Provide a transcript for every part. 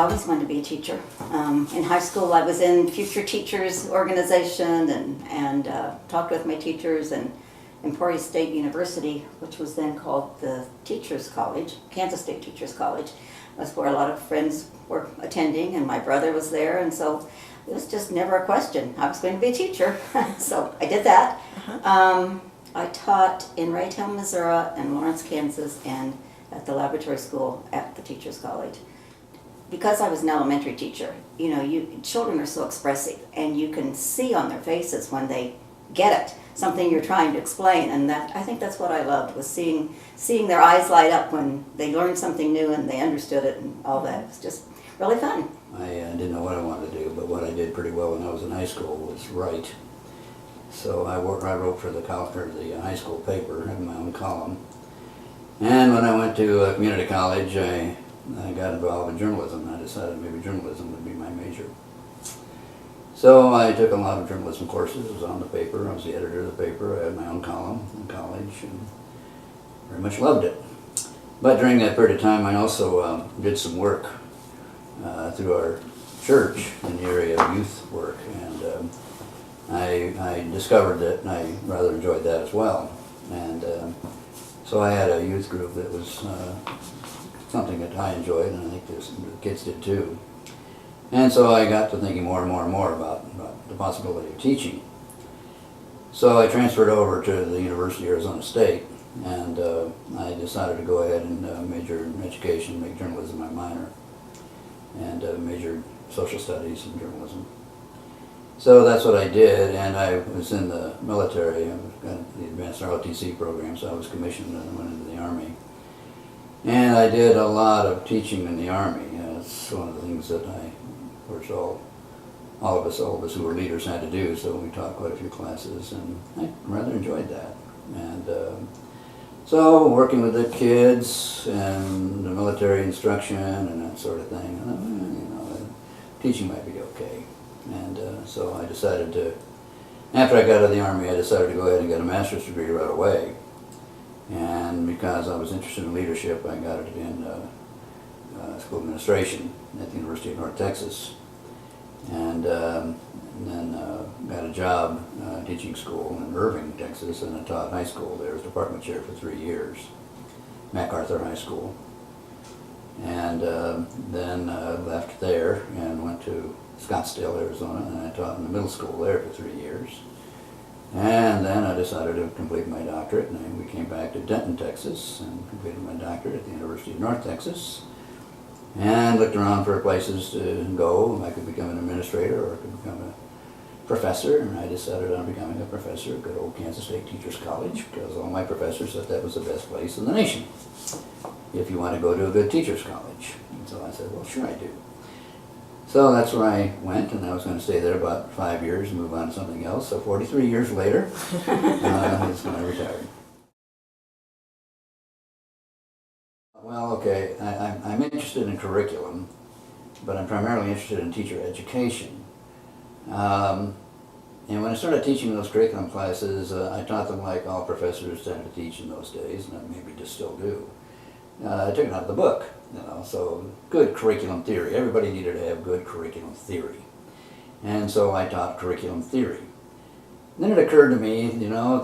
always wanted to be a teacher. In high school, I was in Future Teachers organization and talked with my teachers, and Emporia State University, which was then called the Teachers College, Kansas State Teachers College, was where a lot of friends were attending, and my brother was there, and so it was just never a question. I was going to be a teacher, so I did that. I taught in Raytown, Missouri, and Lawrence, Kansas, and at the laboratory school at the Teachers College. Because I was an elementary teacher, you know, children are so expressive, and you can see on their faces when they get it, something you're trying to explain, and that, I think that's what I loved, was seeing their eyes light up when they learned something new and they understood it and all that. It was just really fun. I didn't know what I wanted to do, but what I did pretty well when I was in high school was write. So I wrote for the high school paper, had my own column. And when I went to community college, I got involved in journalism. I decided maybe journalism would be my major. So I took a lot of journalism courses. I was on the paper. I was the editor of the paper. I had my own column in college and very much loved it. But during that period of time, I also did some work through our church in the area of youth work. And I discovered that, and I rather enjoyed that as well. And so I had a youth group that was something that I enjoyed, and I think the kids did too. And so I got to thinking more and more and more about the possibility of teaching. So I transferred over to the University of Arizona State, and I decided to go ahead and major in education, make journalism my minor, and majored social studies and journalism. So that's what I did, and I was in the military. I got the advanced ROTC program, so I was commissioned and went into the Army. And I did a lot of teaching in the Army. It's one of the things that of course, all of us who were leaders had to do, so we taught quite a few classes, and I rather enjoyed that. And so working with the kids and the military instruction and that sort of thing, you know, teaching might be okay. And so I decided to, after I got out of the Army, I decided to go ahead and get a master's degree right away. And because I was interested in leadership, I got it in school administration at the University of North Texas. And then got a job teaching school in Irving, Texas, and I taught high school there as department chair for 3 years, MacArthur High School. And then left there and went to Scottsdale, Arizona, and I taught in the middle school there for 3 years. And then I decided to complete my doctorate, and we came back to Denton, Texas, and completed my doctorate at the University of North Texas. And looked around for places to go. I could become an administrator or I could become a professor, and I decided on becoming a professor at good old Kansas State Teachers College, because all my professors said that was the best place in the nation if you want to go to a good teachers college. And so I said, well, sure I do. So that's where I went, and I was going to stay there about 5 years and move on to something else. So 43 years later, that's when I retired. Well, okay, I'm interested in curriculum, but I'm primarily interested in teacher education. And when I started teaching those curriculum classes, I taught them like all professors tend to teach in those days, and maybe just still do. I took it out of the book, you know, so good curriculum theory. Everybody needed to have good curriculum theory. And so I taught curriculum theory. And then it occurred to me, you know,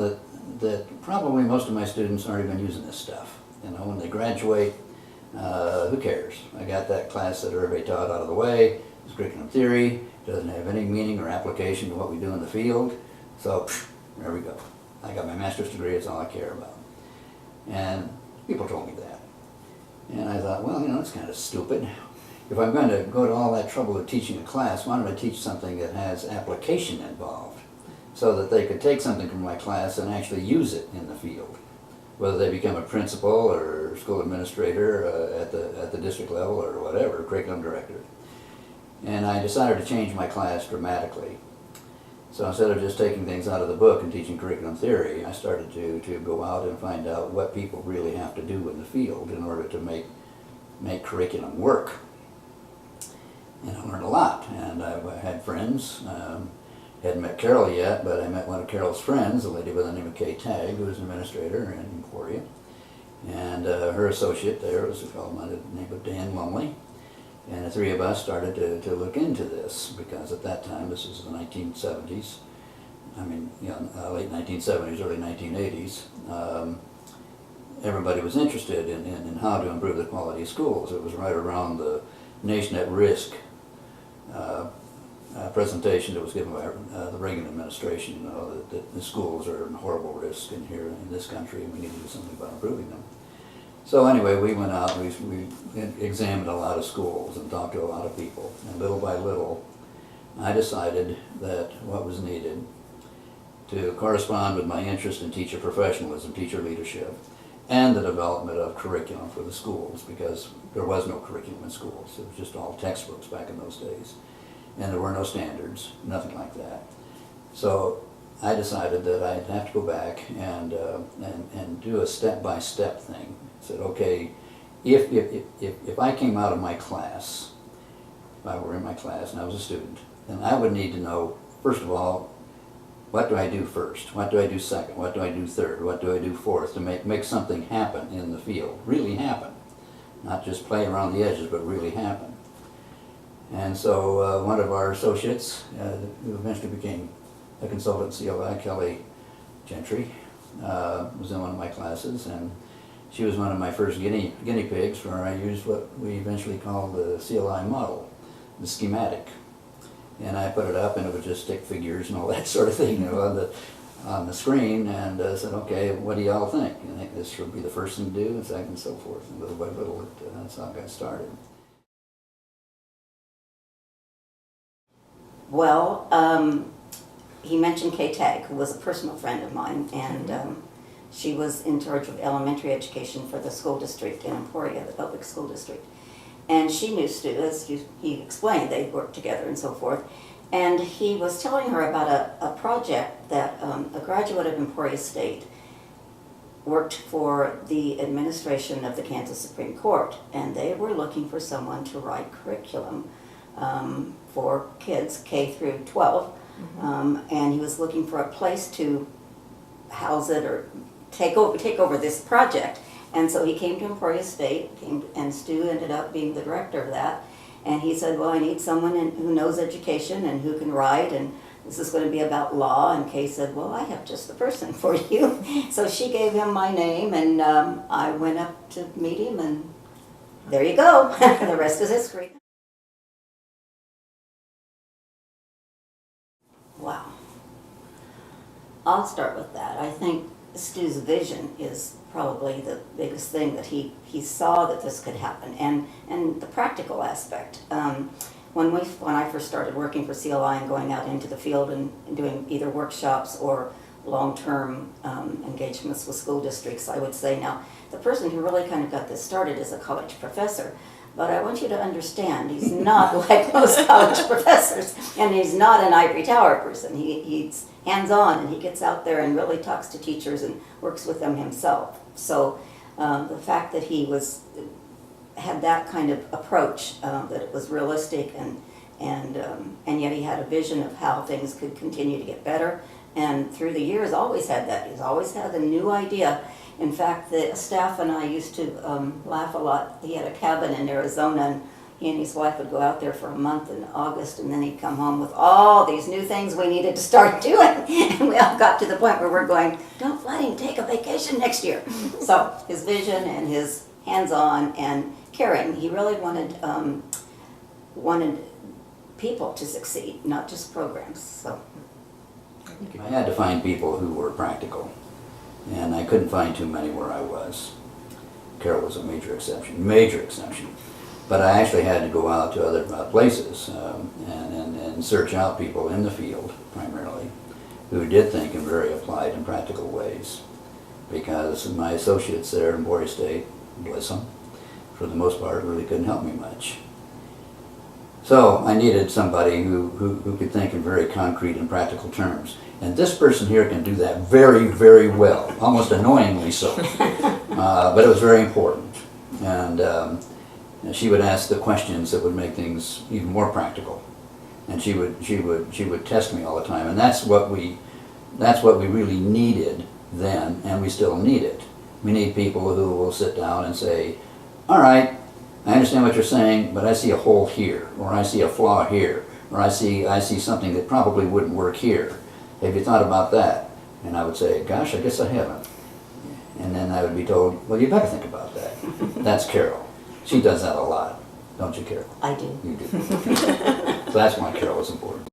that probably most of my students aren't even using this stuff. You know, when they graduate, who cares? I got that class that Ervay taught out of the way. It's curriculum theory. It doesn't have any meaning or application to what we do in the field. So, there we go. I got my master's degree. It's all I care about. And people told me that. And I thought, well, you know, it's kind of stupid. If I'm going to go to all that trouble of teaching a class, why don't I teach something that has application involved, so that they could take something from my class and actually use it in the field, whether they become a principal or school administrator at the district level or whatever, curriculum director. And I decided to change my class dramatically. So instead of just taking things out of the book and teaching curriculum theory, I started to go out and find out what people really have to do in the field in order to make curriculum work. And I learned a lot, and I had friends. Hadn't met Carol yet, but I met one of Carol's friends, a lady by the name of Kay Tagg, who was an administrator in Emporia. And her associate there was a fellow by the name of Dan Lumley. And the three of us started to look into this, because at that time, this was the 1970s, I mean, you know, late 1970s, early 1980s, everybody was interested in how to improve the quality of schools. It was right around the Nation at Risk presentation that was given by the Reagan administration, you know, that the schools are in horrible risk in here in this country, and we need to do something about improving them. So anyway, we went out, we examined a lot of schools and talked to a lot of people, and little by little, I decided that what was needed to correspond with my interest in teacher professionalism, teacher leadership, and the development of curriculum for the schools, because there was no curriculum in schools. It was just all textbooks back in those days. And there were no standards, nothing like that. So I decided that I'd have to go back and do a step-by-step thing. I said, okay, if I came out of my class, if I were in my class and I was a student, then I would need to know, first of all, what do I do first? What do I do second? What do I do third? What do I do fourth to make something happen in the field? Really happen. Not just play around the edges, but really happen. And so one of our associates, who eventually became a consultant at CLI, Kelly Gentry, was in one of my classes, and she was one of my first guinea pigs, where I used what we eventually called the CLI model, the schematic. And I put it up, and it would just stick figures and all that sort of thing, you know, on the screen, and said, okay, what do y'all think? You think this should be the first thing to do, and second, and so forth. And little by little, that's how it got started. Well, he mentioned Kay Tagg, who was a personal friend of mine, and she was in charge of elementary education for the school district in Emporia, the public school district. And she knew Stu, as he explained, they worked together and so forth. And he was telling her about a project that a graduate of Emporia State worked for the administration of the Kansas Supreme Court. And they were looking for someone to write curriculum for kids K through 12. And he was looking for a place to house it or take over this project. And so he came to Emporia State, and Stu ended up being the director of that. And he said, well, I need someone who knows education and who can write, and this is going to be about law. And Kay said, well, I have just the person for you. So she gave him my name, and I went up to meet him, and there you go. The rest is history. Wow. I'll start with that. I think Stu's vision is probably the biggest thing, that he saw that this could happen, and the practical aspect. When I first started working for CLI and going out into the field and doing either workshops or long-term engagements with school districts, I would say now the person who really kind of got this started is a college professor. But I want you to understand, he's not like most college professors, and he's not an ivory tower person. He's hands-on, and he gets out there and really talks to teachers and works with them himself. So the fact that he had that kind of approach, that it was realistic, and yet he had a vision of how things could continue to get better, and through the years always had that. He's always had a new idea. In fact, the staff and I used to laugh a lot. He had a cabin in Arizona, and he and his wife would go out there for a month in August, and then he'd come home with all these new things we needed to start doing. And we all got to the point where we're going, don't let him take a vacation next year. So his vision and his hands-on and caring, he really wanted people to succeed, not just programs. So I had to find people who were practical, and I couldn't find too many where I was. Carroll was a major exception. But I actually had to go out to other places and search out people in the field, primarily, who did think in very applied and practical ways. Because my associates there in Emporia State, bless them, for the most part, really couldn't help me much. So I needed somebody who could think in very concrete and practical terms. And this person here can do that very, very well, almost annoyingly so. But it was very important. And she would ask the questions that would make things even more practical. And she would test me all the time. And that's what we really needed then, and we still need it. We need people who will sit down and say, all right, I understand what you're saying, but I see a hole here, or I see a flaw here, or I see something that probably wouldn't work here. Have you thought about that? And I would say, gosh, I guess I haven't. And then I would be told, well, you better think about that. That's Carol. She does that a lot. Don't you, Carol? I do. You do. So that's why Carol is important.